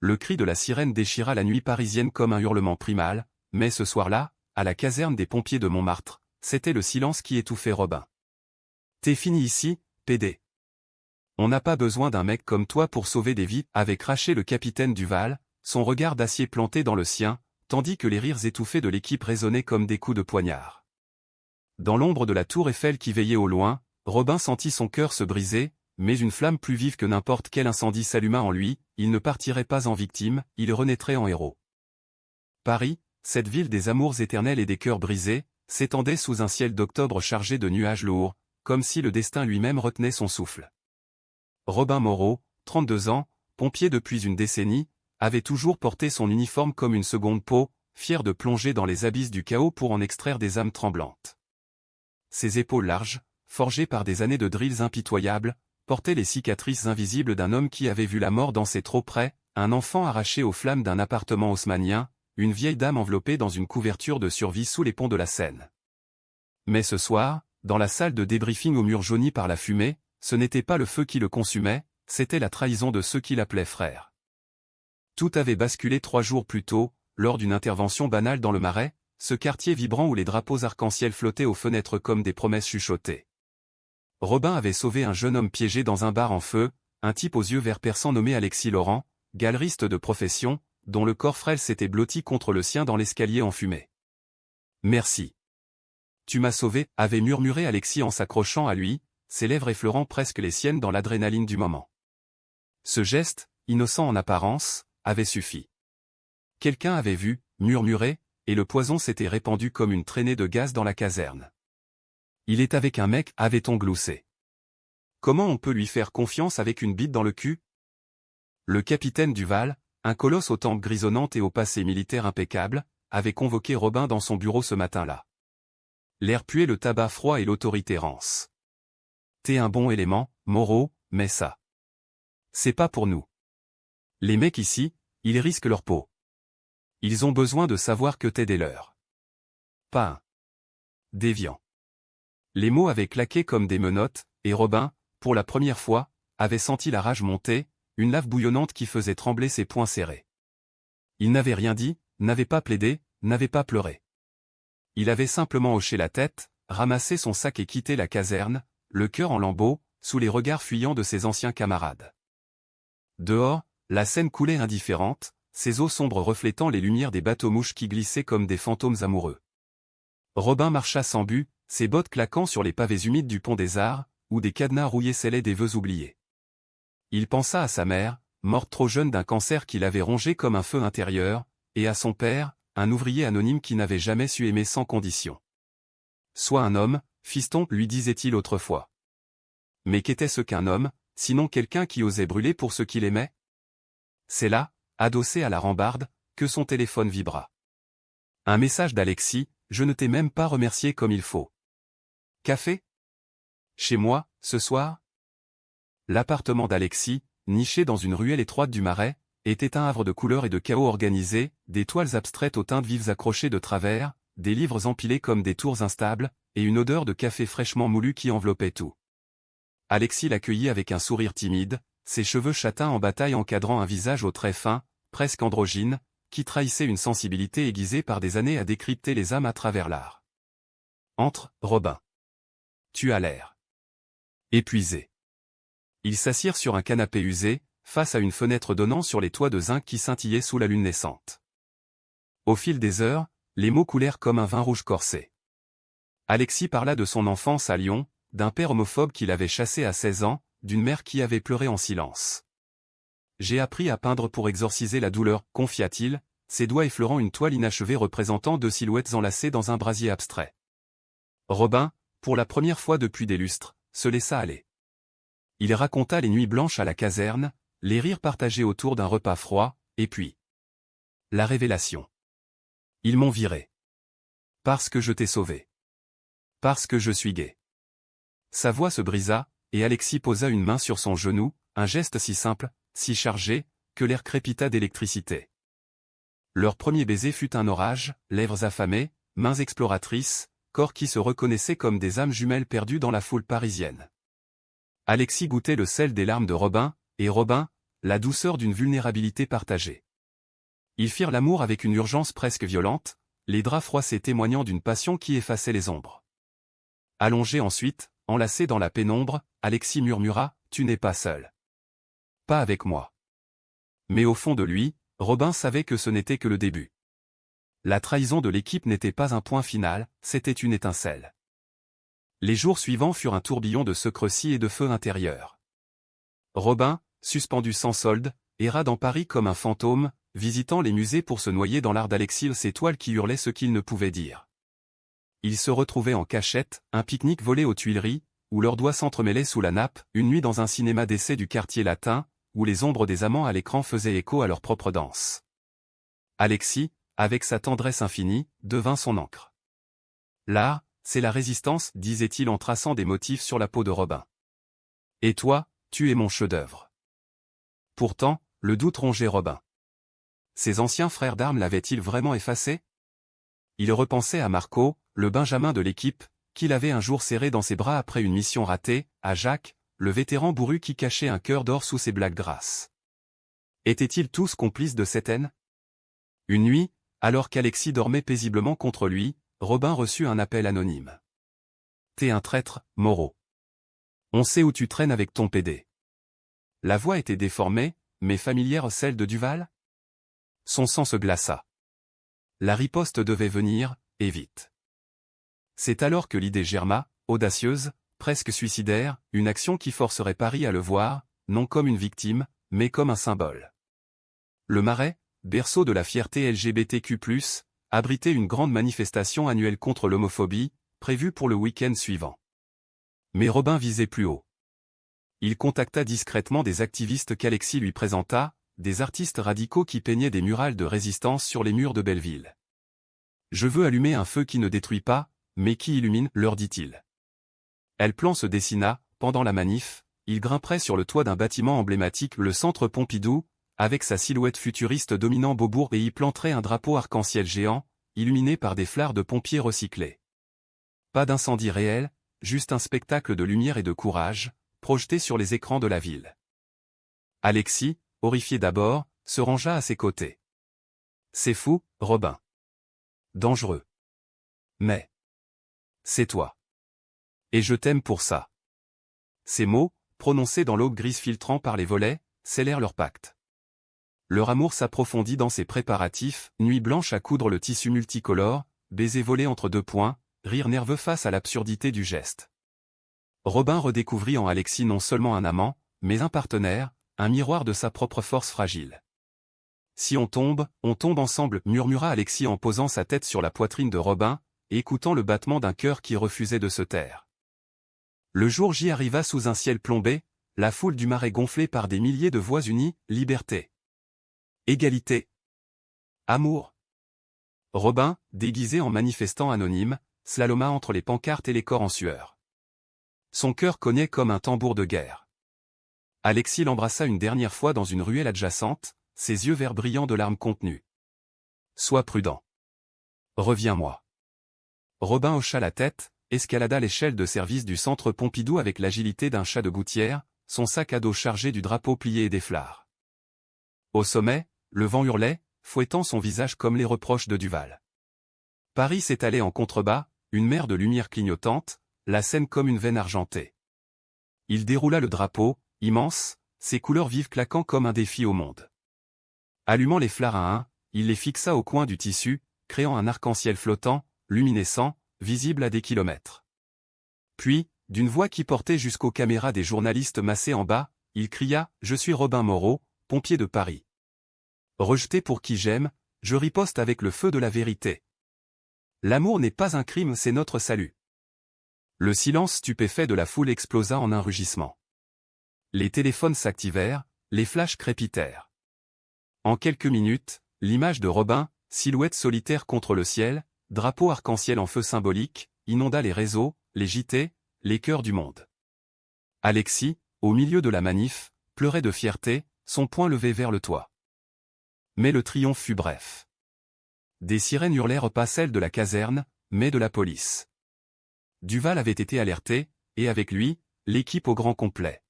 le cri de la sirène déchira la nuit parisienne comme un hurlement primal, mais ce soir-là, à la caserne des pompiers de Montmartre, c'était le silence qui étouffait Robin. T'es fini ici, PD. On n'a pas besoin d'un mec comme toi pour sauver des vies, avait craché le capitaine Duval, son regard d'acier planté dans le sien, tandis que les rires étouffés de l'équipe résonnaient comme des coups de poignard. Dans l'ombre de la tour Eiffel qui veillait au loin, Robin sentit son cœur se briser, mais une flamme plus vive que n'importe quel incendie s'alluma en lui, il ne partirait pas en victime, il renaîtrait en héros. Paris, cette ville des amours éternels et des cœurs brisés, s'étendait sous un ciel d'octobre chargé de nuages lourds, comme si le destin lui-même retenait son souffle. Robin Moreau, 32 ans, pompier depuis une décennie, avait toujours porté son uniforme comme une seconde peau, fier de plonger dans les abysses du chaos pour en extraire des âmes tremblantes. Ses épaules larges, forgées par des années de drills impitoyables, portaient les cicatrices invisibles d'un homme qui avait vu la mort danser trop près, un enfant arraché aux flammes d'un appartement haussmannien, une vieille dame enveloppée dans une couverture de survie sous les ponts de la Seine. Mais ce soir, dans la salle de débriefing au mur jauni par la fumée, ce n'était pas le feu qui le consumait, c'était la trahison de ceux qui l'appelaient frère. Tout avait basculé 3 jours plus tôt, lors d'une intervention banale dans le Marais, ce quartier vibrant où les drapeaux arc-en-ciel flottaient aux fenêtres comme des promesses chuchotées. Robin avait sauvé un jeune homme piégé dans un bar en feu, un type aux yeux verts perçants nommé Alexis Laurent, galeriste de profession, dont le corps frêle s'était blotti contre le sien dans l'escalier enfumé. « Merci. Tu m'as sauvé » avait murmuré Alexis en s'accrochant à lui, ses lèvres effleurant presque les siennes dans l'adrénaline du moment. Ce geste, innocent en apparence, avait suffi. Quelqu'un avait vu, murmuré, et le poison s'était répandu comme une traînée de gaz dans la caserne. Il est avec un mec, avait-on gloussé. Comment on peut lui faire confiance avec une bite dans le cul? Le capitaine Duval, un colosse aux tempes grisonnantes et au passé militaire impeccable, avait convoqué Robin dans son bureau ce matin-là. L'air puait le tabac froid et l'autorité rance. T'es un bon élément, Moreau, mais ça. C'est pas pour nous. Les mecs ici, ils risquent leur peau. Ils ont besoin de savoir que t'es des leurs. Pas un déviant. Les mots avaient claqué comme des menottes, et Robin, pour la première fois, avait senti la rage monter, une lave bouillonnante qui faisait trembler ses poings serrés. Il n'avait rien dit, n'avait pas plaidé, n'avait pas pleuré. Il avait simplement hoché la tête, ramassé son sac et quitté la caserne, le cœur en lambeaux, sous les regards fuyants de ses anciens camarades. Dehors, la Seine coulait indifférente, ses eaux sombres reflétant les lumières des bateaux-mouches qui glissaient comme des fantômes amoureux. Robin marcha sans but, ses bottes claquant sur les pavés humides du pont des Arts, où des cadenas rouillés scellaient des vœux oubliés. Il pensa à sa mère, morte trop jeune d'un cancer qui l'avait rongé comme un feu intérieur, et à son père, un ouvrier anonyme qui n'avait jamais su aimer sans condition. Sois un homme, fiston, lui disait-il autrefois. Mais qu'était-ce qu'un homme, sinon quelqu'un qui osait brûler pour ce qu'il aimait? C'est là, adossé à la rambarde, que son téléphone vibra. Un message d'Alexis, je ne t'ai même pas remercié comme il faut. Café? Chez moi, ce soir? L'appartement d'Alexis, niché dans une ruelle étroite du Marais, était un havre de couleurs et de chaos organisé, des toiles abstraites aux teintes vives accrochées de travers, des livres empilés comme des tours instables, et une odeur de café fraîchement moulu qui enveloppait tout. Alexis l'accueillit avec un sourire timide, ses cheveux châtains en bataille encadrant un visage aux traits fins, presque androgyne, qui trahissait une sensibilité aiguisée par des années à décrypter les âmes à travers l'art. Entre, Robin. Tu as l'air épuisé. Ils s'assirent sur un canapé usé, face à une fenêtre donnant sur les toits de zinc qui scintillaient sous la lune naissante. Au fil des heures, les mots coulèrent comme un vin rouge corsé. Alexis parla de son enfance à Lyon, d'un père homophobe qui l'avait chassé à 16 ans, d'une mère qui avait pleuré en silence. J'ai appris à peindre pour exorciser la douleur, confia-t-il, ses doigts effleurant une toile inachevée représentant 2 silhouettes enlacées dans un brasier abstrait. Robin, pour la première fois depuis des lustres, se laissa aller. Il raconta les nuits blanches à la caserne, les rires partagés autour d'un repas froid, et puis la révélation. Ils m'ont viré. Parce que je t'ai sauvé. Parce que je suis gay. Sa voix se brisa, et Alexis posa une main sur son genou, un geste si simple, si chargé, que l'air crépita d'électricité. Leur premier baiser fut un orage, lèvres affamées, mains exploratrices, corps qui se reconnaissaient comme des âmes jumelles perdues dans la foule parisienne. Alexis goûtait le sel des larmes de Robin, et Robin, la douceur d'une vulnérabilité partagée. Ils firent l'amour avec une urgence presque violente, les draps froissés témoignant d'une passion qui effaçait les ombres. Allongé ensuite, enlacé dans la pénombre, Alexis murmura « Tu n'es pas seul. Pas avec moi. » Mais au fond de lui, Robin savait que ce n'était que le début. La trahison de l'équipe n'était pas un point final, c'était une étincelle. Les jours suivants furent un tourbillon de secrecy et de feu intérieur. Robin, suspendu sans solde, erra dans Paris comme un fantôme, visitant les musées pour se noyer dans l'art d'Alexis, ces toiles qui hurlaient ce qu'il ne pouvait dire. Il se retrouvait en cachette, un pique-nique volé aux Tuileries, où leurs doigts s'entremêlaient sous la nappe, une nuit dans un cinéma d'essai du quartier latin, où les ombres des amants à l'écran faisaient écho à leur propre danse. Alexis, avec sa tendresse infinie, devint son encre. L'art, c'est la résistance, disait-il en traçant des motifs sur la peau de Robin. Et toi, tu es mon chef-d'œuvre. Pourtant, le doute rongeait Robin. Ses anciens frères d'armes l'avaient-ils vraiment effacé? Il repensait à Marco, le Benjamin de l'équipe, qu'il avait un jour serré dans ses bras après une mission ratée, à Jacques, le vétéran bourru qui cachait un cœur d'or sous ses blagues grasses. Étaient-ils tous complices de cette haine? Une nuit, alors qu'Alexis dormait paisiblement contre lui, Robin reçut un appel anonyme. « T'es un traître, Moreau. On sait où tu traînes avec ton PD. » La voix était déformée, mais familière, celle de Duval. Son sang se glaça. La riposte devait venir, et vite. C'est alors que l'idée germa, audacieuse, presque suicidaire, une action qui forcerait Paris à le voir, non comme une victime, mais comme un symbole. Le Marais, berceau de la fierté LGBTQ+, abritait une grande manifestation annuelle contre l'homophobie, prévue pour le week-end suivant. Mais Robin visait plus haut. Il contacta discrètement des activistes qu'Alexis lui présenta, des artistes radicaux qui peignaient des murales de résistance sur les murs de Belleville. « Je veux allumer un feu qui ne détruit pas, mais qui illumine, leur dit-il. » Le plan se dessina, pendant la manif, il grimperait sur le toit d'un bâtiment emblématique, le Centre Pompidou, avec sa silhouette futuriste dominant Beaubourg, et y planterait un drapeau arc-en-ciel géant, illuminé par des flards de pompiers recyclés. Pas d'incendie réel, juste un spectacle de lumière et de courage, projeté sur les écrans de la ville. Alexis, horrifié d'abord, se rangea à ses côtés. « C'est fou, Robin. Dangereux. Mais c'est toi. Et je t'aime pour ça. » Ces mots, prononcés dans l'aube grise filtrant par les volets, scellèrent leur pacte. Leur amour s'approfondit dans ses préparatifs, nuit blanche à coudre le tissu multicolore, baiser volé entre deux poings, rire nerveux face à l'absurdité du geste. Robin redécouvrit en Alexis non seulement un amant, mais un partenaire, un miroir de sa propre force fragile. « Si on tombe ensemble » murmura Alexis en posant sa tête sur la poitrine de Robin, et écoutant le battement d'un cœur qui refusait de se taire. Le jour J arriva sous un ciel plombé, la foule du Marais gonflée par des milliers de voix unies, liberté. Égalité. Amour. Robin, déguisé en manifestant anonyme, slaloma entre les pancartes et les corps en sueur. Son cœur cognait comme un tambour de guerre. Alexis l'embrassa une dernière fois dans une ruelle adjacente, ses yeux verts brillants de larmes contenues. « Sois prudent. Reviens-moi. » Robin hocha la tête, escalada l'échelle de service du Centre Pompidou avec l'agilité d'un chat de gouttière, son sac à dos chargé du drapeau plié et des flards. Au sommet, le vent hurlait, fouettant son visage comme les reproches de Duval. Paris s'étalait en contrebas, une mer de lumière clignotante, la Seine comme une veine argentée. Il déroula le drapeau, immense, ses couleurs vives claquant comme un défi au monde. Allumant les flards à un, il les fixa au coin du tissu, créant un arc-en-ciel flottant, luminescent, visible à des kilomètres. Puis, d'une voix qui portait jusqu'aux caméras des journalistes massés en bas, il cria « Je suis Robin Moreau, pompier de Paris. Rejeté pour qui j'aime, je riposte avec le feu de la vérité. L'amour n'est pas un crime, c'est notre salut. » Le silence stupéfait de la foule explosa en un rugissement. Les téléphones s'activèrent, les flashs crépitèrent. En quelques minutes, l'image de Robin, silhouette solitaire contre le ciel, drapeau arc-en-ciel en feu symbolique, inonda les réseaux, les JT, les cœurs du monde. Alexis, au milieu de la manif, pleurait de fierté, son poing levé vers le toit. Mais le triomphe fut bref. Des sirènes hurlèrent pas celles de la caserne, mais de la police. Duval avait été alerté, et avec lui, l'équipe au grand complet.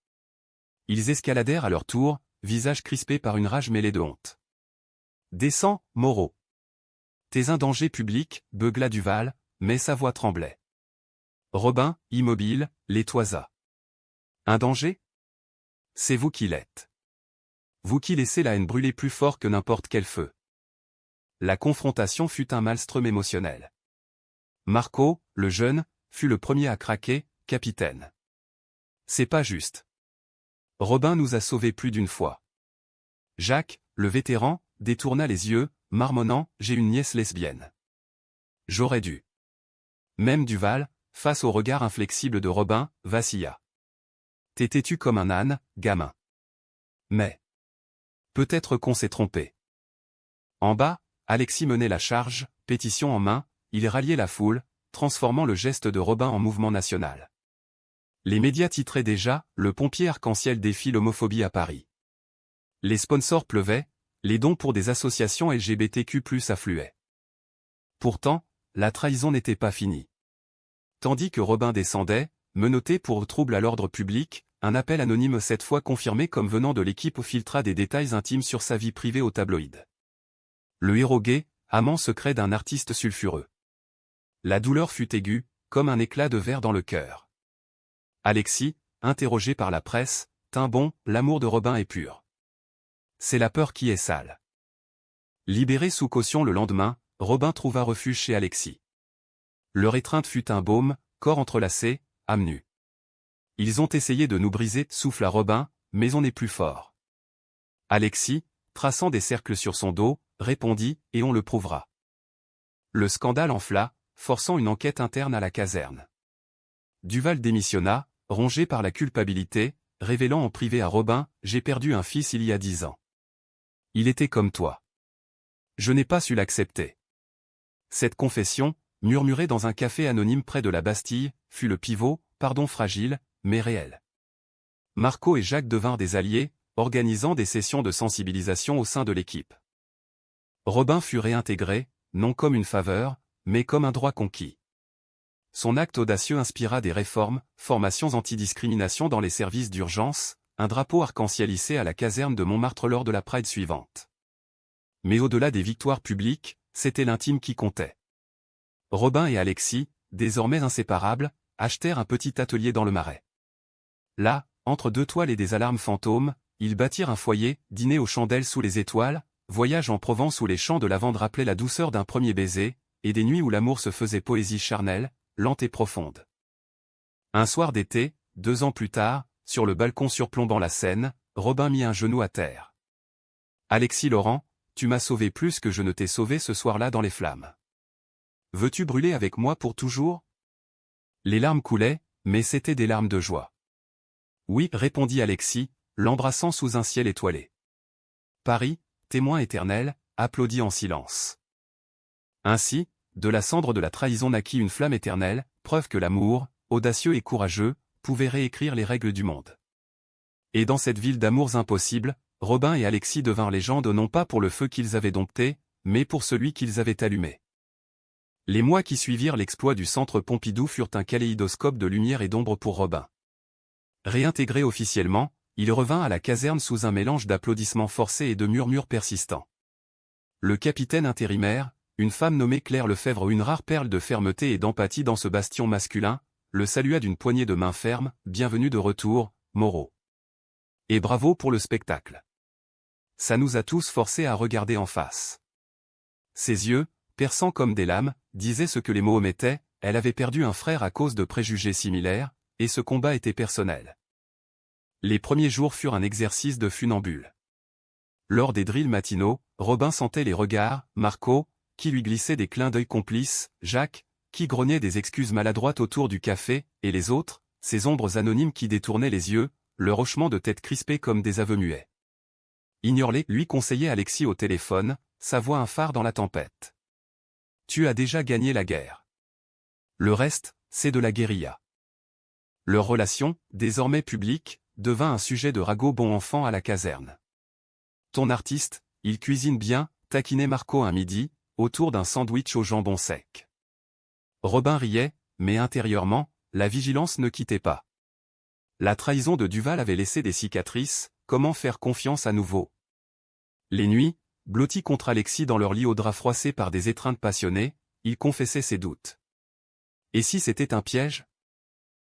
Ils escaladèrent à leur tour, visage crispé par une rage mêlée de honte. Descends, Moreau. T'es un danger public, beugla Duval, mais sa voix tremblait. Robin, immobile, les toisa. Un danger? C'est vous qui l'êtes. Vous qui laissez la haine brûler plus fort que n'importe quel feu. La confrontation fut un maelstrom émotionnel. Marco, le jeune, fut le premier à craquer, capitaine. C'est pas juste. Robin nous a sauvés plus d'une fois. Jacques, le vétéran, détourna les yeux, marmonnant « J'ai une nièce lesbienne. J'aurais dû. » Même Duval, face au regard inflexible de Robin, vacilla. T'es têtu comme un âne, gamin. Mais. Peut-être qu'on s'est trompé. En bas, Alexis menait la charge, pétition en main, il ralliait la foule, transformant le geste de Robin en mouvement national. Les médias titraient déjà « Le pompier arc-en-ciel défie l'homophobie à Paris ». Les sponsors pleuvaient, les dons pour des associations LGBTQ+ affluaient. Pourtant, la trahison n'était pas finie. Tandis que Robin descendait, menotté pour trouble à l'ordre public, un appel anonyme cette fois confirmé comme venant de l'équipe filtra des détails intimes sur sa vie privée au tabloïd. Le héros gay, amant secret d'un artiste sulfureux. La douleur fut aiguë, comme un éclat de verre dans le cœur. Alexis, interrogé par la presse, tint bon, l'amour de Robin est pur. C'est la peur qui est sale. Libéré sous caution le lendemain, Robin trouva refuge chez Alexis. Leur étreinte fut un baume, corps entrelacés, âme nue. Ils ont essayé de nous briser, souffla Robin, mais on est plus fort. Alexis, traçant des cercles sur son dos, répondit, et on le prouvera. Le scandale enfla, forçant une enquête interne à la caserne. Duval démissionna, rongé par la culpabilité, révélant en privé à Robin, j'ai perdu un fils il y a 10 ans. Il était comme toi. Je n'ai pas su l'accepter. Cette confession, murmurée dans un café anonyme près de la Bastille, fut le pivot, pardon fragile, mais réel. Marco et Jacques devinrent des alliés, organisant des sessions de sensibilisation au sein de l'équipe. Robin fut réintégré, non comme une faveur, mais comme un droit conquis. Son acte audacieux inspira des réformes, formations antidiscrimination dans les services d'urgence, un drapeau arc-en-ciel hissé à la caserne de Montmartre lors de la Pride suivante. Mais au-delà des victoires publiques, c'était l'intime qui comptait. Robin et Alexis, désormais inséparables, achetèrent un petit atelier dans le Marais. Là, entre deux toiles et des alarmes fantômes, ils bâtirent un foyer, dîner aux chandelles sous les étoiles, voyage en Provence où les champs de lavande rappelaient la douceur d'un premier baiser, et des nuits où l'amour se faisait poésie charnelle, lente et profonde. Un soir d'été, 2 ans plus tard, sur le balcon surplombant la Seine, Robin mit un genou à terre. Alexis Laurent, tu m'as sauvé plus que je ne t'ai sauvé ce soir-là dans les flammes. Veux-tu brûler avec moi pour toujours? Les larmes coulaient, mais c'étaient des larmes de joie. Oui, répondit Alexis, l'embrassant sous un ciel étoilé. Paris, témoin éternel, applaudit en silence. Ainsi, de la cendre de la trahison naquit une flamme éternelle, preuve que l'amour, audacieux et courageux, pouvait réécrire les règles du monde. Et dans cette ville d'amours impossibles, Robin et Alexis devinrent légendes non pas pour le feu qu'ils avaient dompté, mais pour celui qu'ils avaient allumé. Les mois qui suivirent l'exploit du Centre Pompidou furent un kaléidoscope de lumière et d'ombre pour Robin. Réintégré officiellement, il revint à la caserne sous un mélange d'applaudissements forcés et de murmures persistants. Le capitaine intérimaire, une femme nommée Claire Lefebvre, une rare perle de fermeté et d'empathie dans ce bastion masculin, le salua d'une poignée de main ferme, bienvenue de retour, Moreau. Et bravo pour le spectacle. Ça nous a tous forcés à regarder en face. Ses yeux, perçants comme des lames, disaient ce que les mots omettaient, elle avait perdu un frère à cause de préjugés similaires, et ce combat était personnel. Les premiers jours furent un exercice de funambule. Lors des drills matinaux, Robin sentait les regards, Marco, qui lui glissait des clins d'œil complices, Jacques, qui grognait des excuses maladroites autour du café, et les autres, ces ombres anonymes qui détournaient les yeux, le hochement de tête crispé comme des aveux muets. Ignore-les, lui conseillait Alexis au téléphone, sa voix un phare dans la tempête. Tu as déjà gagné la guerre. Le reste, c'est de la guérilla. Leur relation, désormais publique, devint un sujet de ragot bon enfant à la caserne. Ton artiste, il cuisine bien, taquinait Marco un midi, autour d'un sandwich au jambon sec. Robin riait, mais intérieurement, la vigilance ne quittait pas. La trahison de Duval avait laissé des cicatrices, comment faire confiance à nouveau? Les nuits, blottis contre Alexis dans leur lit au drap froissé par des étreintes passionnées, il confessait ses doutes. Et si c'était un piège?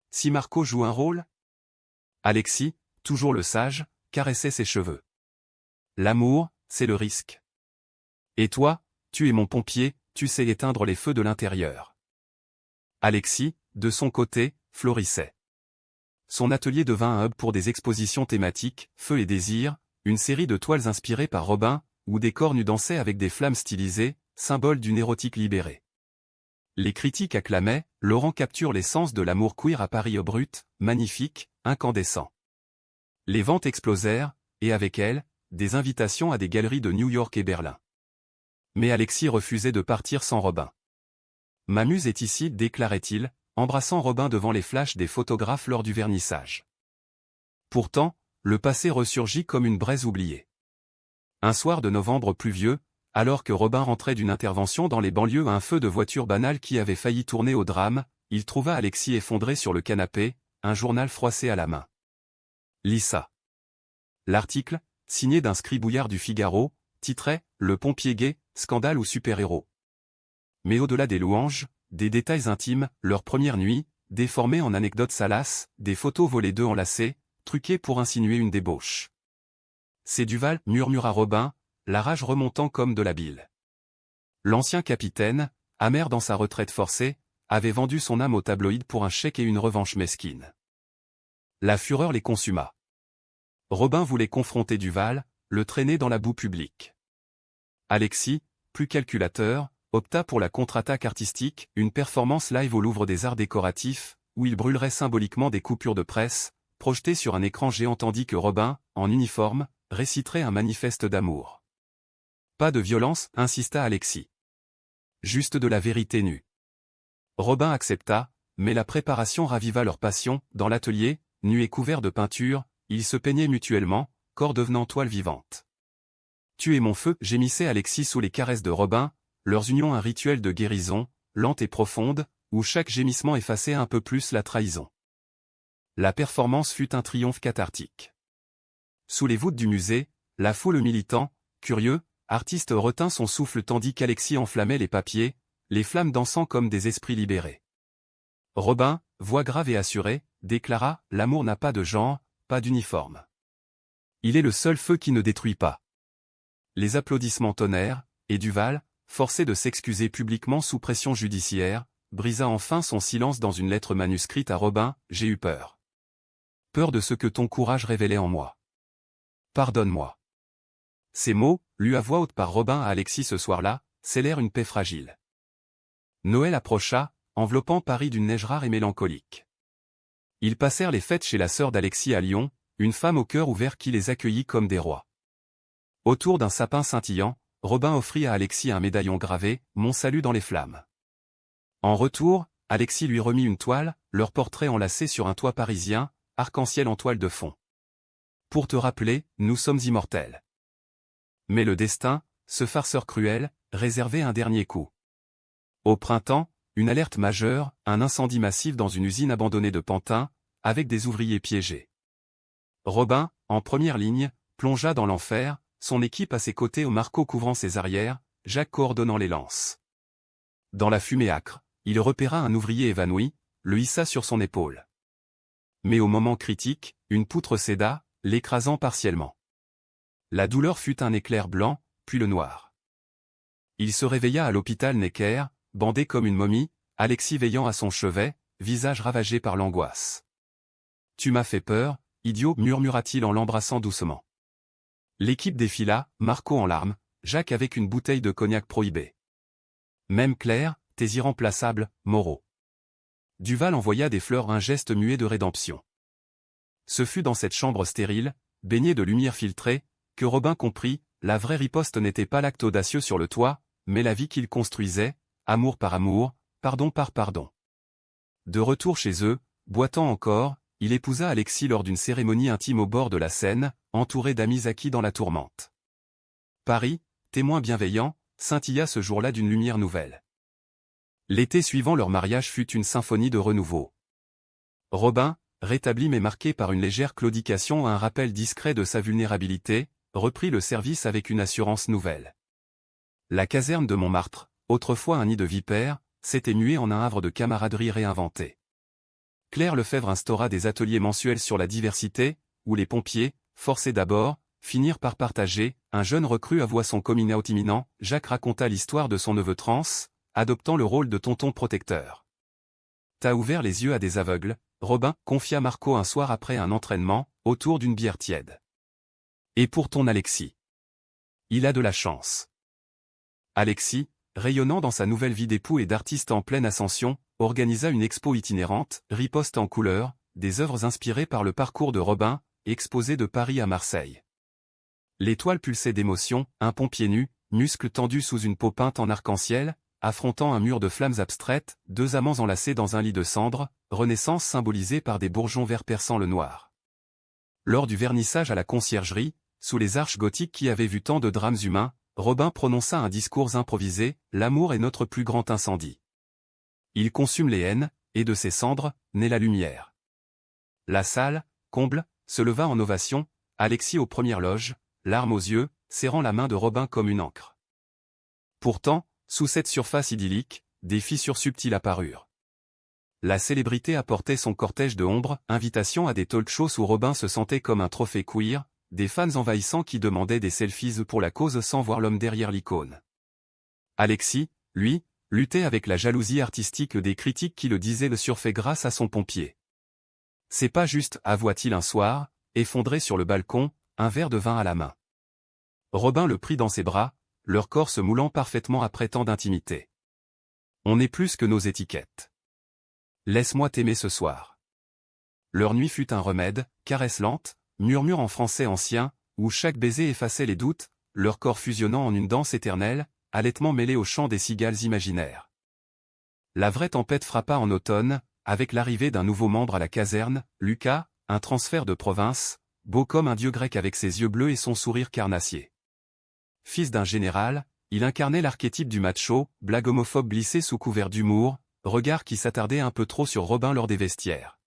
Si Marco joue un rôle? Alexis, toujours le sage, caressait ses cheveux. L'amour, c'est le risque. Et toi, tu es mon pompier, tu sais éteindre les feux de l'intérieur. Alexis, de son côté, florissait. Son atelier devint un hub pour des expositions thématiques, Feu et désir, une série de toiles inspirées par Robin, où des corps nus dansaient avec des flammes stylisées, symbole d'une érotique libérée. Les critiques acclamaient, Laurent capture l'essence de l'amour queer à Paris au brut, magnifique, incandescent. Les ventes explosèrent, et avec elles, des invitations à des galeries de New York et Berlin. Mais Alexis refusait de partir sans Robin. Ma muse est ici, déclarait-il, embrassant Robin devant les flashs des photographes lors du vernissage. Pourtant, le passé ressurgit comme une braise oubliée. Un soir de novembre pluvieux, alors que Robin rentrait d'une intervention dans les banlieues à un feu de voiture banal qui avait failli tourner au drame, il trouva Alexis effondré sur le canapé, un journal froissé à la main. Lis ça. L'article, signé d'un scribouillard du Figaro, titrait « Le pompier gay, scandale ou super-héros ». Mais au-delà des louanges, des détails intimes, leur première nuit, déformée en anecdotes salaces, des photos volées d'eux enlacés, truquées pour insinuer une débauche. C'est Duval, murmura Robin, la rage remontant comme de la bile. L'ancien capitaine, amer dans sa retraite forcée, avait vendu son âme au tabloïd pour un chèque et une revanche mesquine. La fureur les consuma. Robin voulait confronter Duval, le traîner dans la boue publique. Alexis, plus calculateur, opta pour la contre-attaque artistique, une performance live au Louvre des Arts décoratifs, où il brûlerait symboliquement des coupures de presse, projetées sur un écran géant tandis que Robin, en uniforme, réciterait un manifeste d'amour. Pas de violence, insista Alexis. Juste de la vérité nue. Robin accepta, mais la préparation raviva leur passion, dans l'atelier, nu et couvert de peinture, ils se peignaient mutuellement, corps devenant toile vivante. Tu es mon feu, gémissait Alexis sous les caresses de Robin, leurs unions un rituel de guérison, lente et profonde, où chaque gémissement effaçait un peu plus la trahison. La performance fut un triomphe cathartique. Sous les voûtes du musée, la foule militant, curieux, artiste retint son souffle tandis qu'Alexis enflammait les papiers, les flammes dansant comme des esprits libérés. Robin, voix grave et assurée, déclara « L'amour n'a pas de genre, pas d'uniforme. Il est le seul feu qui ne détruit pas. » Les applaudissements tonnèrent, et Duval, forcé de s'excuser publiquement sous pression judiciaire, brisa enfin son silence dans une lettre manuscrite à Robin, « J'ai eu peur. Peur de ce que ton courage révélait en moi. Pardonne-moi. » Ces mots, lus à voix haute par Robin à Alexis ce soir-là, scellèrent une paix fragile. Noël approcha, enveloppant Paris d'une neige rare et mélancolique. Ils passèrent les fêtes chez la sœur d'Alexis à Lyon, une femme au cœur ouvert qui les accueillit comme des rois. Autour d'un sapin scintillant, Robin offrit à Alexis un médaillon gravé, « Mon salut dans les flammes ». En retour, Alexis lui remit une toile, leur portrait enlacé sur un toit parisien, arc-en-ciel en toile de fond. Pour te rappeler, nous sommes immortels. Mais le destin, ce farceur cruel, réservait un dernier coup. Au printemps, une alerte majeure, un incendie massif dans une usine abandonnée de Pantin, avec des ouvriers piégés. Robin, en première ligne, plongea dans l'enfer, son équipe à ses côtés au Marco couvrant ses arrières, Jacques coordonnant les lances. Dans la fumée âcre, il repéra un ouvrier évanoui, le hissa sur son épaule. Mais au moment critique, une poutre céda, l'écrasant partiellement. La douleur fut un éclair blanc, puis le noir. Il se réveilla à l'hôpital Necker, bandé comme une momie, Alexis veillant à son chevet, visage ravagé par l'angoisse. « Tu m'as fait peur, idiot » murmura-t-il en l'embrassant doucement. L'équipe défila, Marco en larmes, Jacques avec une bouteille de cognac prohibée. Même Claire, tes irremplaçables, Moreau. Duval envoya des fleurs, un geste muet de rédemption. Ce fut dans cette chambre stérile, baignée de lumière filtrée, que Robin comprit, la vraie riposte n'était pas l'acte audacieux sur le toit, mais la vie qu'il construisait, amour par amour, pardon par pardon. De retour chez eux, boitant encore, il épousa Alexis lors d'une cérémonie intime au bord de la Seine, entouré d'amis acquis dans la tourmente. Paris, témoin bienveillant, scintilla ce jour-là d'une lumière nouvelle. L'été suivant leur mariage fut une symphonie de renouveau. Robin, rétabli mais marqué par une légère claudication et un rappel discret de sa vulnérabilité, reprit le service avec une assurance nouvelle. La caserne de Montmartre, autrefois un nid de vipères, s'était muée en un havre de camaraderie réinventé. Claire Lefebvre instaura des ateliers mensuels sur la diversité, où les pompiers, forcés d'abord, finirent par partager. Un jeune recrue avoua son coming out imminent. Jacques raconta l'histoire de son neveu trans, adoptant le rôle de tonton protecteur. T'as ouvert les yeux à des aveugles, Robin, confia Marco un soir après un entraînement, autour d'une bière tiède. Et pour ton Alexis. Il a de la chance. Alexis, rayonnant dans sa nouvelle vie d'époux et d'artiste en pleine ascension, organisa une expo itinérante, riposte en couleurs, des œuvres inspirées par le parcours de Robin, exposées de Paris à Marseille. L'étoile pulsait d'émotion, un pompier nu, muscles tendus sous une peau peinte en arc-en-ciel, affrontant un mur de flammes abstraites, deux amants enlacés dans un lit de cendres, Renaissance symbolisée par des bourgeons verts perçant le noir. Lors du vernissage à la conciergerie, sous les arches gothiques qui avaient vu tant de drames humains, Robin prononça un discours improvisé, « L'amour est notre plus grand incendie. Il consume les haines, et de ses cendres, naît la lumière. » La salle, comble, se leva en ovation, Alexis aux premières loges, larmes aux yeux, serrant la main de Robin comme une encre. Pourtant, sous cette surface idyllique, des fissures subtiles apparurent. La célébrité apportait son cortège de ombre, invitation à des talk-shows où Robin se sentait comme un trophée queer, des fans envahissants qui demandaient des selfies pour la cause sans voir l'homme derrière l'icône. Alexis, lui, luttait avec la jalousie artistique des critiques qui le disaient le surfait grâce à son pompier. C'est pas juste, avoua-t-il un soir, effondré sur le balcon, un verre de vin à la main. Robin le prit dans ses bras, leur corps se moulant parfaitement après tant d'intimité. On est plus que nos étiquettes. Laisse-moi t'aimer ce soir. Leur nuit fut un remède, caresse lente, murmure en français ancien, où chaque baiser effaçait les doutes, leur corps fusionnant en une danse éternelle, allaitement mêlé au chant des cigales imaginaires. La vraie tempête frappa en automne, avec l'arrivée d'un nouveau membre à la caserne, Lucas, un transfert de province, beau comme un dieu grec avec ses yeux bleus et son sourire carnassier. Fils d'un général, il incarnait l'archétype du macho, blague homophobe glissée sous couvert d'humour, regard qui s'attardait un peu trop sur Robin lors des vestiaires.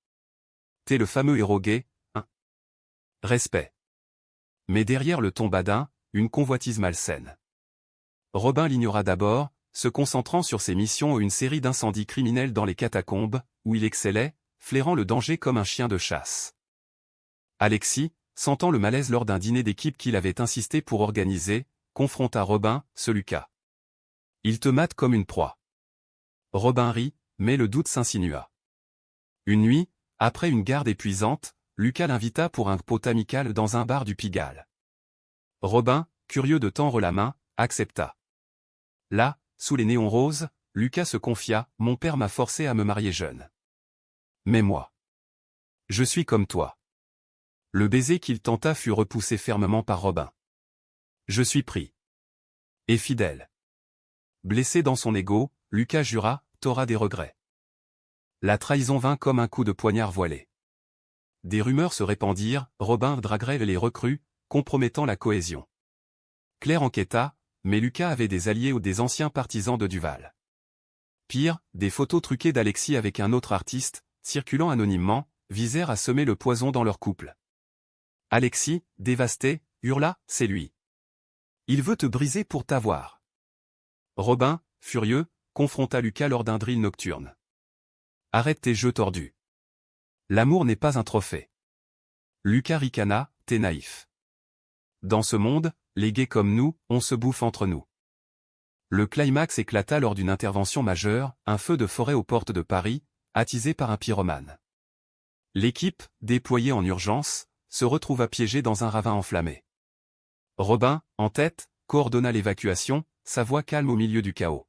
T'es le fameux héros gay, hein? Respect. Mais derrière le ton badin, une convoitise malsaine. Robin l'ignora d'abord, se concentrant sur ses missions et une série d'incendies criminels dans les catacombes, où il excellait, flairant le danger comme un chien de chasse. Alexis, sentant le malaise lors d'un dîner d'équipe qu'il avait insisté pour organiser, confronta Robin, ce Lucas. Il te mate comme une proie. Robin rit, mais le doute s'insinua. Une nuit, après une garde épuisante, Lucas l'invita pour un pot amical dans un bar du Pigalle. Robin, curieux de tendre la main, accepta. Là, sous les néons roses, Lucas se confia, « Mon père m'a forcé à me marier jeune. Mais moi. Je suis comme toi. » Le baiser qu'il tenta fut repoussé fermement par Robin. « Je suis pris. Et fidèle. » Blessé dans son ego, Lucas jura, « T'auras des regrets. » La trahison vint comme un coup de poignard voilé. Des rumeurs se répandirent, Robin draguerait les recrues, compromettant la cohésion. Claire enquêta, mais Lucas avait des alliés ou des anciens partisans de Duval. Pire, des photos truquées d'Alexis avec un autre artiste, circulant anonymement, visèrent à semer le poison dans leur couple. Alexis, dévasté, hurla, « C'est lui. Il veut te briser pour t'avoir. » Robin, furieux, confronta Lucas lors d'un drill nocturne. « Arrête tes jeux tordus. L'amour n'est pas un trophée. » Lucas ricana, « T'es naïf. Dans ce monde, les gays comme nous, on se bouffe entre nous. » Le climax éclata lors d'une intervention majeure, un feu de forêt aux portes de Paris, attisé par un pyromane. L'équipe, déployée en urgence, se retrouva piégée dans un ravin enflammé. Robin, en tête, coordonna l'évacuation, sa voix calme au milieu du chaos.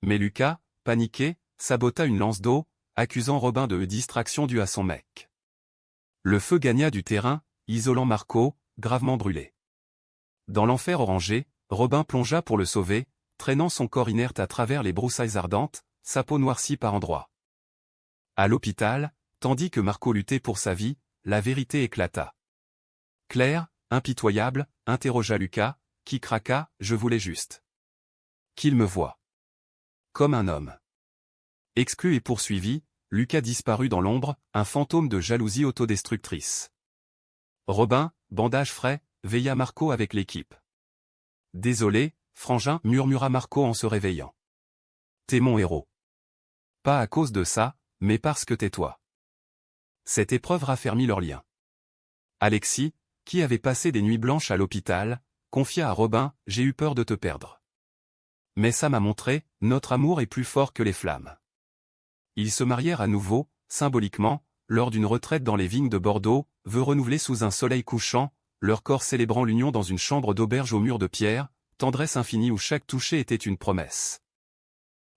Mais Lucas, paniqué, sabota une lance d'eau, accusant Robin de distraction due à son mec. Le feu gagna du terrain, isolant Marco, gravement brûlé. Dans l'enfer orangé, Robin plongea pour le sauver, traînant son corps inerte à travers les broussailles ardentes, sa peau noircie par endroits. À l'hôpital, tandis que Marco luttait pour sa vie, la vérité éclata. Claire, impitoyable, interrogea Lucas, qui craqua, « Je voulais juste qu'il me voie comme un homme. » Exclu et poursuivi, Lucas disparut dans l'ombre, un fantôme de jalousie autodestructrice. Robin, bandage frais, veilla Marco avec l'équipe. Désolé, frangin, murmura Marco en se réveillant. T'es mon héros. Pas à cause de ça, mais parce que t'es toi. Cette épreuve raffermit leur lien. Alexis, qui avait passé des nuits blanches à l'hôpital, confia à Robin, j'ai eu peur de te perdre. Mais ça m'a montré, notre amour est plus fort que les flammes. Ils se marièrent à nouveau, symboliquement, lors d'une retraite dans les vignes de Bordeaux, vœux renouvelés sous un soleil couchant, leur corps célébrant l'union dans une chambre d'auberge aux murs de pierre, tendresse infinie où chaque toucher était une promesse.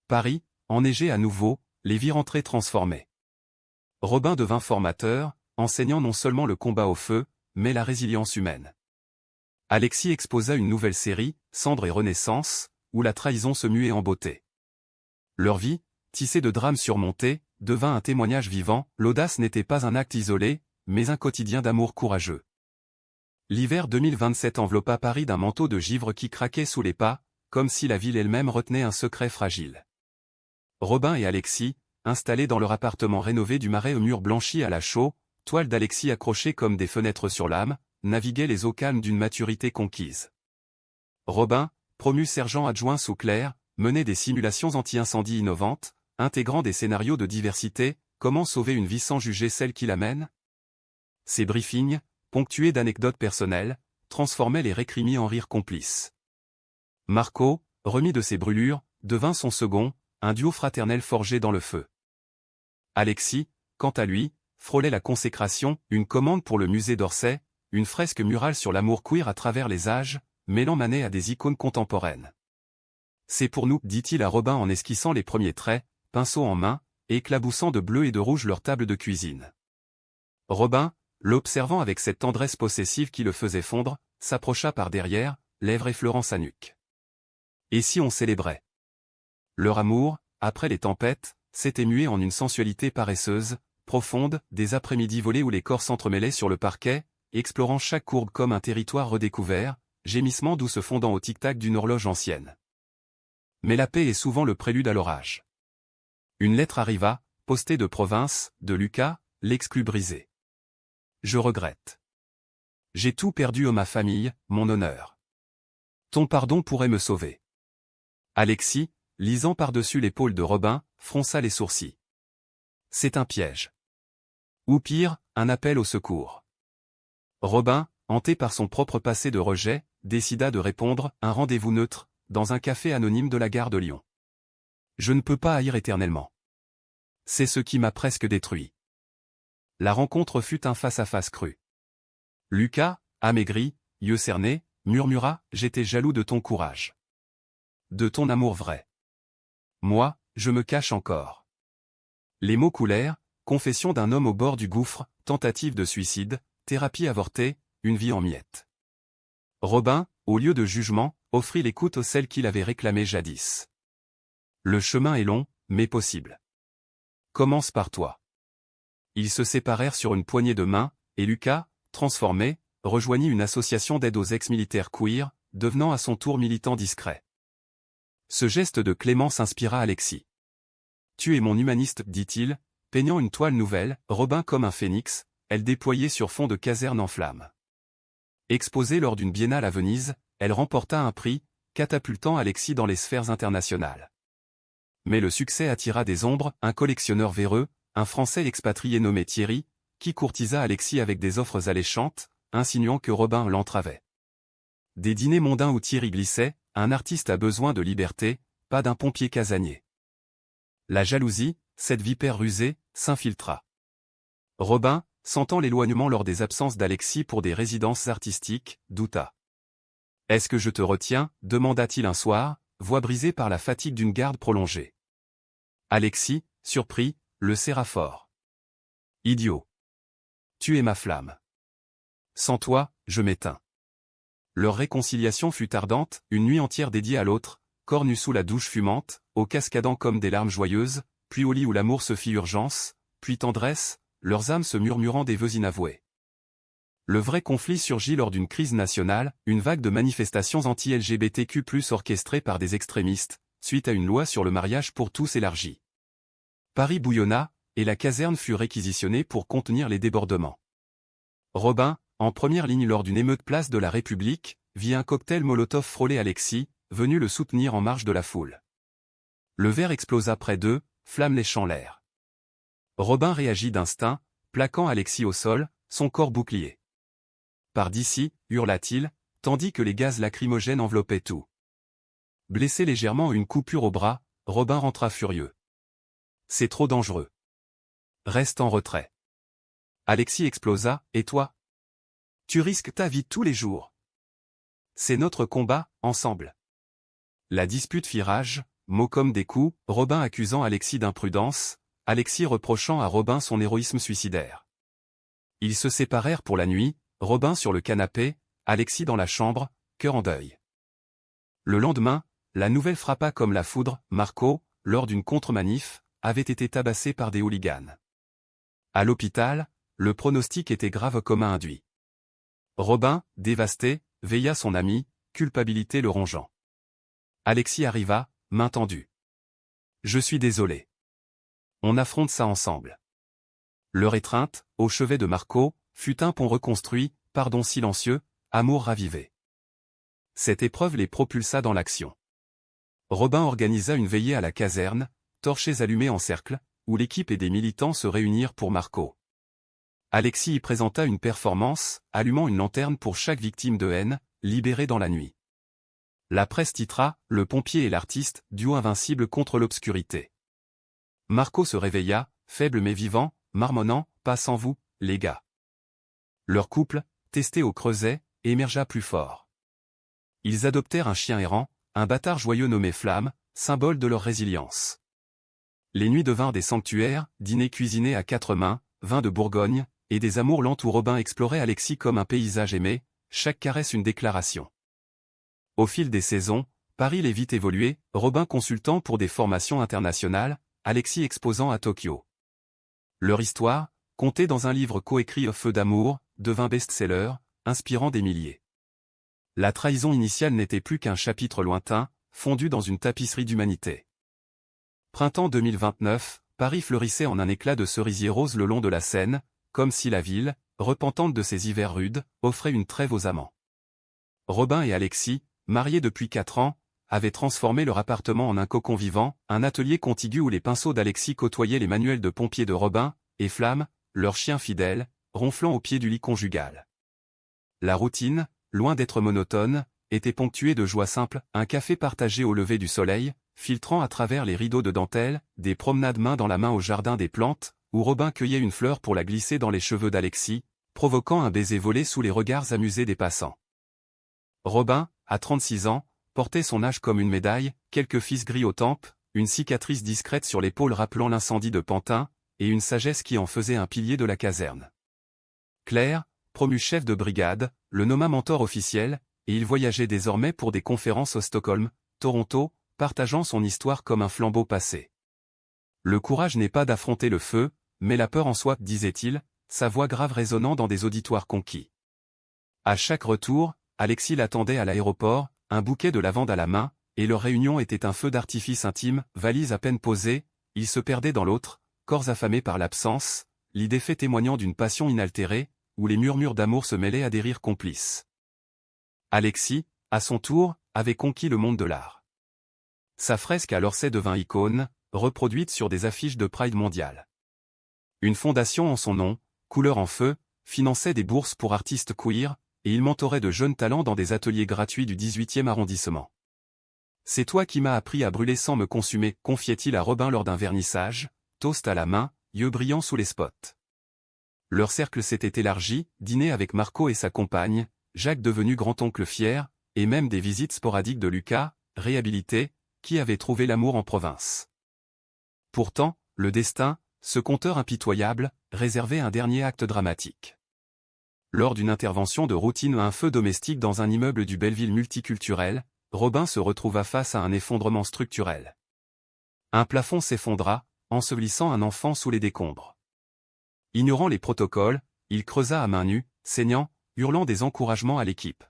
Paris, enneigé à nouveau, les vit rentrer transformés. Robin devint formateur, enseignant non seulement le combat au feu, mais la résilience humaine. Alexis exposa une nouvelle série, Cendre et Renaissance, où la trahison se muait en beauté. Leur vie, tissée de drames surmontés, devint un témoignage vivant, l'audace n'était pas un acte isolé, mais un quotidien d'amour courageux. L'hiver 2027 enveloppa Paris d'un manteau de givre qui craquait sous les pas, comme si la ville elle-même retenait un secret fragile. Robin et Alexis, installés dans leur appartement rénové du Marais aux murs blanchis à la chaux, toiles d'Alexis accrochées comme des fenêtres sur l'âme, naviguaient les eaux calmes d'une maturité conquise. Robin, promu sergent adjoint sous Clerc, menait des simulations anti-incendie innovantes, intégrant des scénarios de diversité, comment sauver une vie sans juger celle qui la mène. Ces briefings, ponctués d'anecdotes personnelles, transformaient les récrimis en rires complices. Marco, remis de ses brûlures, devint son second, un duo fraternel forgé dans le feu. Alexis, quant à lui, frôlait la consécration, une commande pour le musée d'Orsay, une fresque murale sur l'amour queer à travers les âges, mêlant Manet à des icônes contemporaines. C'est pour nous, dit-il à Robin en esquissant les premiers traits, pinceau en main, et éclaboussant de bleu et de rouge leur table de cuisine. Robin, l'observant avec cette tendresse possessive qui le faisait fondre, s'approcha par derrière, lèvres effleurant sa nuque. Et si on célébrait? Leur amour, après les tempêtes, s'était mué en une sensualité paresseuse, profonde, des après-midi volés où les corps s'entremêlaient sur le parquet, explorant chaque courbe comme un territoire redécouvert, gémissement doux se fondant au tic-tac d'une horloge ancienne. Mais la paix est souvent le prélude à l'orage. Une lettre arriva, postée de province, de Lucas, l'exclut brisé. Je regrette. J'ai tout perdu, ma famille, mon honneur. Ton pardon pourrait me sauver. Alexis, lisant par-dessus l'épaule de Robin, fronça les sourcils. C'est un piège. Ou pire, un appel au secours. Robin, hanté par son propre passé de rejet, décida de répondre, un rendez-vous neutre, dans un café anonyme de la gare de Lyon. Je ne peux pas haïr éternellement. C'est ce qui m'a presque détruit. La rencontre fut un face-à-face cru. Lucas, amaigri, yeux cernés, murmura, j'étais jaloux de ton courage. De ton amour vrai. Moi, je me cache encore. Les mots coulèrent, confession d'un homme au bord du gouffre, tentative de suicide, thérapie avortée, une vie en miettes. Robin, au lieu de jugement, offrit l'écoute aux celles qu'il avait réclamées jadis. Le chemin est long, mais possible. Commence par toi. Ils se séparèrent sur une poignée de main, et Lucas, transformé, rejoignit une association d'aide aux ex-militaires queer, devenant à son tour militant discret. Ce geste de clémence inspira Alexis. Tu es mon humaniste, dit-il, peignant une toile nouvelle, Robin comme un phénix, elle déployée sur fond de caserne en flammes. Exposée lors d'une biennale à Venise, elle remporta un prix, catapultant Alexis dans les sphères internationales. Mais le succès attira des ombres, un collectionneur véreux, un Français expatrié nommé Thierry, qui courtisa Alexis avec des offres alléchantes, insinuant que Robin l'entravait. Des dîners mondains où Thierry glissait, un artiste a besoin de liberté, pas d'un pompier casanier. La jalousie, cette vipère rusée, s'infiltra. Robin, sentant l'éloignement lors des absences d'Alexis pour des résidences artistiques, douta. « Est-ce que je te retiens ?» demanda-t-il un soir, voix brisée par la fatigue d'une garde prolongée. Alexis, surpris, le serra fort. « Idiot. Tu es ma flamme. Sans toi, je m'éteins. » Leur réconciliation fut ardente, une nuit entière dédiée à l'autre, corps nus sous la douche fumante, aux cascadant comme des larmes joyeuses, puis au lit où l'amour se fit urgence, puis tendresse, leurs âmes se murmurant des vœux inavoués. Le vrai conflit surgit lors d'une crise nationale, une vague de manifestations anti-LGBTQ+, orchestrées par des extrémistes, suite à une loi sur le mariage pour tous élargie. Paris bouillonna, et la caserne fut réquisitionnée pour contenir les débordements. Robin, en première ligne lors d'une émeute place de la République, vit un cocktail Molotov frôler Alexis, venu le soutenir en marge de la foule. Le verre explosa près d'eux, flammes léchant l'air. Robin réagit d'instinct, plaquant Alexis au sol, son corps bouclier. Par d'ici, hurla-t-il, tandis que les gaz lacrymogènes enveloppaient tout. Blessé légèrement une coupure au bras, Robin rentra furieux. C'est trop dangereux. Reste en retrait. Alexis explosa, et toi? Tu risques ta vie tous les jours. C'est notre combat, ensemble. La dispute fit rage, mots comme des coups, Robin accusant Alexis d'imprudence, Alexis reprochant à Robin son héroïsme suicidaire. Ils se séparèrent pour la nuit, Robin sur le canapé, Alexis dans la chambre, cœur en deuil. Le lendemain, la nouvelle frappa comme la foudre, Marco, lors d'une contre-manif, avait été tabassé par des hooligans. À l'hôpital, le pronostic était grave comme un induit. Robin, dévasté, veilla son ami, culpabilité le rongeant. Alexis arriva, main tendue. Je suis désolé. On affronte ça ensemble. Leur étreinte, au chevet de Marco, fut un pont reconstruit, pardon silencieux, amour ravivé. Cette épreuve les propulsa dans l'action. Robin organisa une veillée à la caserne, torchers allumés en cercle, où l'équipe et des militants se réunirent pour Marco. Alexis y présenta une performance, allumant une lanterne pour chaque victime de haine, libérée dans la nuit. La presse titra « Le pompier et l'artiste, duo invincible contre l'obscurité ». Marco se réveilla, faible mais vivant, marmonnant « Pas sans vous, les gars ». Leur couple, testé au creuset, émergea plus fort. Ils adoptèrent un chien errant, un bâtard joyeux nommé Flamme, symbole de leur résilience. Les nuits devinrent des sanctuaires, dîners cuisinés à quatre mains, vins de Bourgogne, et des amours lents où Robin explorait Alexis comme un paysage aimé, chaque caresse une déclaration. Au fil des saisons, Paris les vit évoluer, Robin consultant pour des formations internationales, Alexis exposant à Tokyo. Leur histoire, contée dans un livre coécrit au feu d'amour, devint best-seller, inspirant des milliers. La trahison initiale n'était plus qu'un chapitre lointain, fondu dans une tapisserie d'humanité. Printemps 2029, Paris fleurissait en un éclat de cerisier rose le long de la Seine, comme si la ville, repentante de ses hivers rudes, offrait une trêve aux amants. Robin et Alexis, mariés depuis 4 ans, avaient transformé leur appartement en un cocon vivant, un atelier contigu où les pinceaux d'Alexis côtoyaient les manuels de pompier de Robin, et Flamme, leur chien fidèle, ronflant au pied du lit conjugal. La routine, loin d'être monotone, était ponctuée de joie simple, un café partagé au lever du soleil, filtrant à travers les rideaux de dentelle, des promenades main dans la main au jardin des plantes, où Robin cueillait une fleur pour la glisser dans les cheveux d'Alexis, provoquant un baiser volé sous les regards amusés des passants. Robin, à 36 ans, portait son âge comme une médaille, quelques fils gris aux tempes, une cicatrice discrète sur l'épaule rappelant l'incendie de Pantin, et une sagesse qui en faisait un pilier de la caserne. Claire, promu chef de brigade, le nomma mentor officiel, et il voyageait désormais pour des conférences au Stockholm, Toronto, partageant son histoire comme un flambeau passé. Le courage n'est pas d'affronter le feu, mais la peur en soi, disait-il, sa voix grave résonnant dans des auditoires conquis. À chaque retour, Alexis l'attendait à l'aéroport, un bouquet de lavande à la main, et leur réunion était un feu d'artifice intime, valise à peine posée, ils se perdaient dans l'autre, corps affamés par l'absence, l'idée fait témoignant d'une passion inaltérée, où les murmures d'amour se mêlaient à des rires complices. Alexis, à son tour, avait conquis le monde de l'art. Sa fresque à Lorsay devint icône, reproduite sur des affiches de Pride mondial. Une fondation en son nom, Couleur en feu, finançait des bourses pour artistes queer, et il mentorait de jeunes talents dans des ateliers gratuits du 18e arrondissement. C'est toi qui m'as appris à brûler sans me consumer, confiait-il à Robin lors d'un vernissage, toast à la main, yeux brillants sous les spots. Leur cercle s'était élargi, dîner avec Marco et sa compagne, Jacques devenu grand-oncle fier, et même des visites sporadiques de Lucas, réhabilité, qui avait trouvé l'amour en province. Pourtant, le destin, ce conteur impitoyable, réservait un dernier acte dramatique. Lors d'une intervention de routine à un feu domestique dans un immeuble du Belleville multiculturel, Robin se retrouva face à un effondrement structurel. Un plafond s'effondra, ensevelissant un enfant sous les décombres. Ignorant les protocoles, il creusa à main nue, saignant, hurlant des encouragements à l'équipe.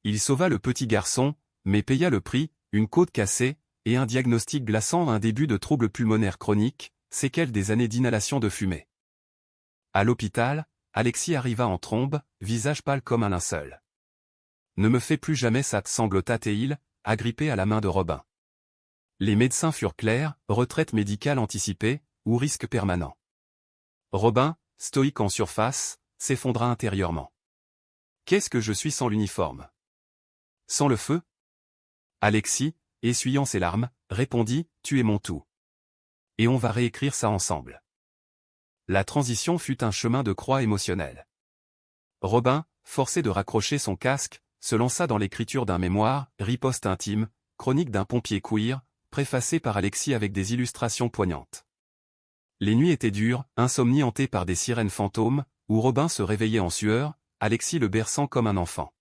Il sauva le petit garçon, mais paya le prix, une côte cassée, et un diagnostic glaçant, un début de troubles pulmonaires chroniques, séquelles des années d'inhalation de fumée. À l'hôpital, Alexis arriva en trombe, visage pâle comme un linceul. « Ne me fais plus jamais ça » sanglota-t-il, agrippé à la main de Robin. Les médecins furent clairs, retraite médicale anticipée, ou risque permanent. Robin, stoïque en surface, s'effondra intérieurement. « Qu'est-ce que je suis sans l'uniforme? Sans le feu ?» Alexis, essuyant ses larmes, répondit « Tu es mon tout. Et on va réécrire ça ensemble. » La transition fut un chemin de croix émotionnel. Robin, forcé de raccrocher son casque, se lança dans l'écriture d'un mémoire, riposte intime, chronique d'un pompier queer, préfacé par Alexis avec des illustrations poignantes. Les nuits étaient dures, insomnie hantée par des sirènes fantômes, où Robin se réveillait en sueur, Alexis le berçant comme un enfant.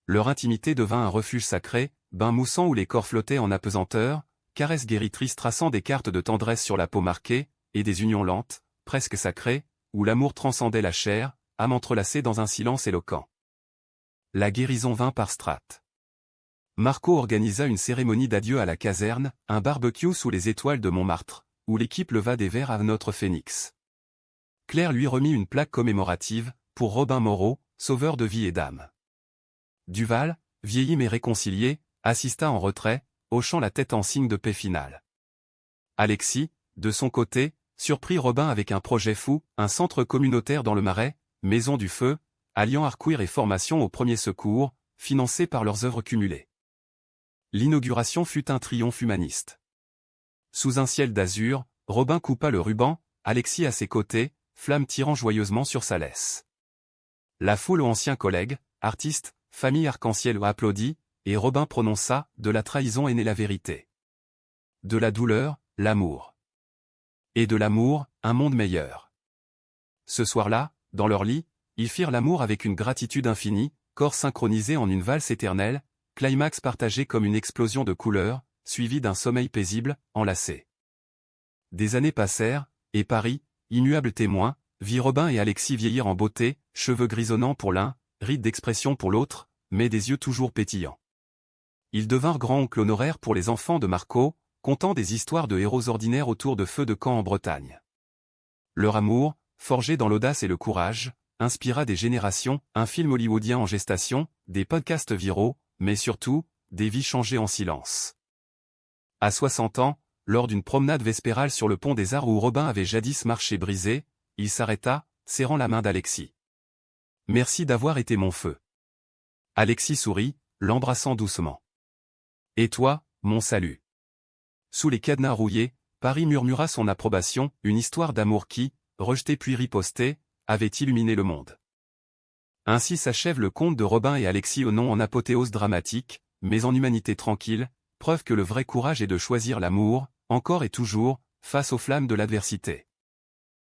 Leur intimité devint un refuge sacré, bain moussant où les corps flottaient en apesanteur, caresses guéritrices traçant des cartes de tendresse sur la peau marquée, et des unions lentes, presque sacrées, où l'amour transcendait la chair, âme entrelacée dans un silence éloquent. La guérison vint par strates. Marco organisa une cérémonie d'adieu à la caserne, un barbecue sous les étoiles de Montmartre, où l'équipe leva des verres à notre phénix. Claire lui remit une plaque commémorative, pour Robin Moreau, sauveur de vie et d'âme. Duval, vieilli mais réconcilié, assista en retrait, hochant la tête en signe de paix finale. Alexis, de son côté, surprit Robin avec un projet fou, un centre communautaire dans le Marais, maison du feu, alliant art-queer et formation au premier secours, financé par leurs œuvres cumulées. L'inauguration fut un triomphe humaniste. Sous un ciel d'azur, Robin coupa le ruban, Alexis à ses côtés, flamme tirant joyeusement sur sa laisse. La foule aux anciens collègues, artistes, famille arc-en-ciel applaudit, et Robin prononça « De la trahison est née la vérité. De la douleur, l'amour. Et de l'amour, un monde meilleur. » Ce soir-là, dans leur lit, ils firent l'amour avec une gratitude infinie, corps synchronisés en une valse éternelle, climax partagé comme une explosion de couleurs, suivi d'un sommeil paisible, enlacé. Des années passèrent, et Paris, immuable témoin, vit Robin et Alexis vieillir en beauté, cheveux grisonnants pour l'un, rides d'expression pour l'autre, mais des yeux toujours pétillants. Ils devinrent grands-oncles honoraires pour les enfants de Marco, contant des histoires de héros ordinaires autour de feux de camp en Bretagne. Leur amour, forgé dans l'audace et le courage, inspira des générations, un film hollywoodien en gestation, des podcasts viraux, mais surtout, des vies changées en silence. À 60 ans, lors d'une promenade vespérale sur le pont des Arts où Robin avait jadis marché brisé, il s'arrêta, serrant la main d'Alexis. « Merci d'avoir été mon feu. » Alexis sourit, l'embrassant doucement. « Et toi, mon salut. » Sous les cadenas rouillés, Paris murmura son approbation, une histoire d'amour qui, rejetée puis ripostée, avait illuminé le monde. Ainsi s'achève le conte de Robin et Alexis au nom en apothéose dramatique, mais en humanité tranquille, preuve que le vrai courage est de choisir l'amour, encore et toujours, face aux flammes de l'adversité.